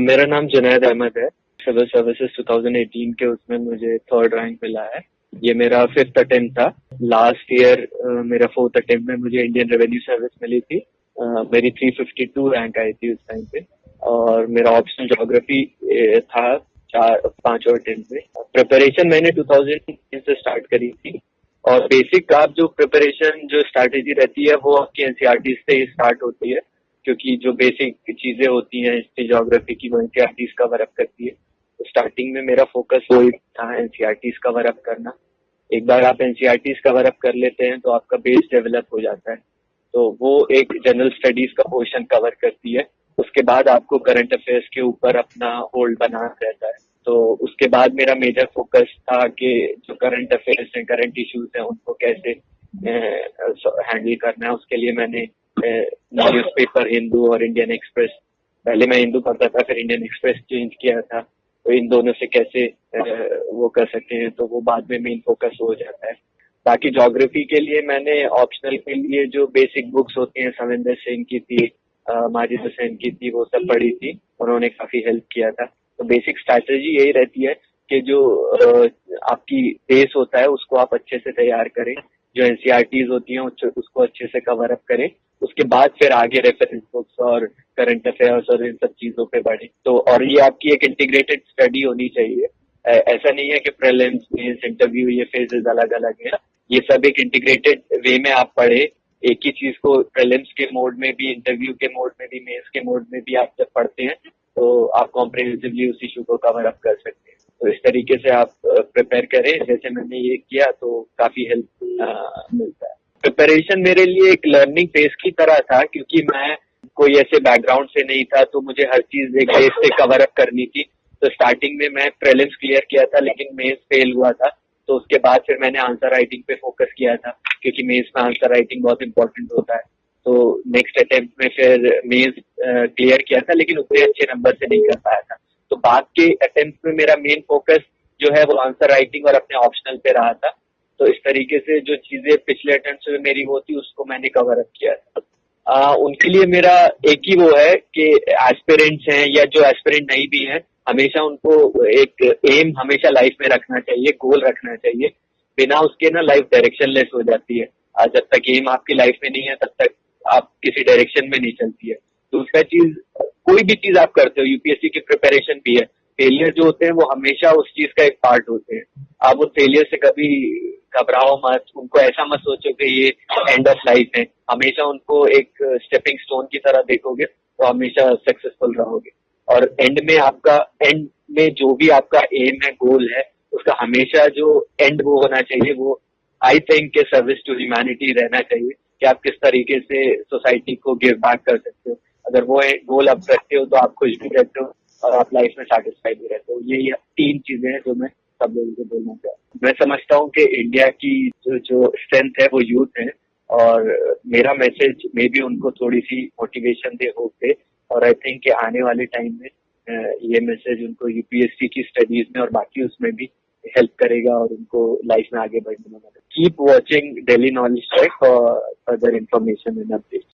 मेरा नाम जुनैद अहमद है। सिविल सर्विसेज 2018 के उसमें मुझे 3rd रैंक मिला है। ये मेरा 5th अटेम्प्ट था। लास्ट ईयर मेरा 4th अटेम्प्ट में मुझे इंडियन रेवेन्यू सर्विस मिली थी। मेरी 352 रैंक आई थी उस टाइम पे, और मेरा ऑप्शनल ज्योग्राफी था 4-5 अटेम्प्ट में। प्रिपरेशन मैंने 2018 से स्टार्ट करी थी, और बेसिक आप जो प्रिपरेशन जो स्ट्रैटेजी रहती है वो आपकी एनसीईआरटी से ही स्टार्ट होती है, क्योंकि जो बेसिक चीजें होती हैं हिस्ट्री ज्योग्राफी की वो एनसीईआरटी कवर अप करती है। तो स्टार्टिंग में मेरा फोकस वही था, एनसीईआरटी कवर अप करना। एक बार आप एनसीईआरटी कवर अप कर लेते हैं तो आपका बेस डेवलप हो जाता है, तो वो एक जनरल स्टडीज का पोर्शन कवर करती है। उसके बाद आपको करंट अफेयर्स के ऊपर अपना होल्ड बना रहता है। तो उसके बाद मेरा मेजर फोकस था कि जो करंट अफेयर्स हैं, करंट इश्यूज हैं, उनको कैसे हैंडल करना है। उसके लिए मैंने न्यूज़पेपर हिंदू और इंडियन एक्सप्रेस, पहले मैं हिंदू पढ़ता था, फिर इंडियन एक्सप्रेस चेंज किया था। तो इन दोनों से कैसे वो कर सकते हैं, तो वो बाद में मेन फोकस हो जाता है। बाकी ज्योग्राफी के लिए मैंने ऑप्शनल के लिए जो बेसिक बुक्स होती हैं, सविंदर सिंह की थी, माजिद हुसैन की थी, वो सब पढ़ी थी। उन्होंने काफी हेल्प किया था। तो बेसिक स्ट्रैटेजी यही रहती है कि जो आपकी बेस होता है उसको आप अच्छे से तैयार करें, जो एनसीईआरटीज होती हैं उसको अच्छे से कवर अप करें। उसके बाद फिर आगे रेफरेंस बुक्स और करंट अफेयर्स और इन सब चीजों पे बढ़े। तो और ये आपकी एक इंटीग्रेटेड स्टडी होनी चाहिए। ऐसा नहीं है कि प्रीलिम्स, मेंस, इंटरव्यू ये फेजेस अलग अलग हैं। ये सब एक इंटीग्रेटेड वे में आप पढ़े। एक ही चीज को प्रीलिम्स के मोड में भी, इंटरव्यू के मोड में भी, मेंस के मोड में भी आप जब पढ़ते हैं तो आप कॉम्प्रिहेंसिवली उस इशू को कवर अप कर सकते हैं। तो इस तरीके से आप प्रिपेयर करें, जैसे मैंने ये किया, तो काफी हेल्प मिलता है। प्रिपरेशन मेरे लिए एक लर्निंग फेज की तरह था, क्योंकि मैं कोई ऐसे बैकग्राउंड से नहीं था, तो मुझे हर चीज एक बेस से कवर अप करनी थी। तो स्टार्टिंग में मैं प्रीलिम्स क्लियर किया था, लेकिन मेंस फेल हुआ था। तो उसके बाद फिर मैंने आंसर राइटिंग पे फोकस किया था, क्योंकि मेंस में आंसर राइटिंग बहुत इंपॉर्टेंट होता है। तो नेक्स्ट अटेम्प्ट में फिर मेंस क्लियर किया था, लेकिन उतने अच्छे नंबर से नहीं कर पाया था। तो बाद के अटेम्प्ट में मेरा मेन फोकस जो है वो आंसर राइटिंग और अपने ऑप्शनल पे रहा था। तो इस तरीके से जो चीजें पिछले अटेम्प्ट में मेरी वो थी उसको मैंने कवर अप किया था। उनके लिए मेरा एक ही वो है कि एस्पिरेंट्स हैं या जो एस्पिरेंट नहीं भी हैं, हमेशा उनको एक एम हमेशा लाइफ में रखना चाहिए, गोल रखना चाहिए। बिना उसके ना लाइफ डायरेक्शनलेस हो जाती है। जब तक एम आपकी लाइफ में नहीं है तब तक आप किसी डायरेक्शन में नहीं चलती है। दूसरा चीज, कोई भी चीज आप करते हो, यूपीएससी की प्रिपरेशन भी है, फेलियर जो होते हैं वो हमेशा उस चीज का एक पार्ट होते हैं। आप उस फेलियर से कभी घबराओ मत, उनको ऐसा मत सोचो कि ये एंड ऑफ लाइफ है। हमेशा उनको एक स्टेपिंग स्टोन की तरह देखोगे तो हमेशा सक्सेसफुल रहोगे। और एंड में जो भी आपका एम है, गोल है, उसका हमेशा जो एंड वो होना चाहिए, वो आई थिंक के सर्विस टू ह्यूमैनिटी रहना चाहिए, कि आप किस तरीके से सोसाइटी को गिव बैक कर सकते हो। अगर वो गोल आप रखते हो तो आप खुश भी रहते हो और आप लाइफ में सेटिस्फाइड भी रहते हो। ये 3 चीजें हैं जो मैं सब लोगों को बोलना चाहता हूँ। मैं समझता हूँ कि इंडिया की जो स्ट्रेंथ है वो यूथ है, और मेरा मैसेज में भी उनको थोड़ी सी मोटिवेशन दे, होप दे। और आई थिंक कि आने वाले टाइम में ये मैसेज उनको यूपीएससी की स्टडीज में और बाकी उसमें भी हेल्प करेगा, और उनको लाइफ में आगे बढ़ने में मदद। Keep watching daily knowledge check for further information and update.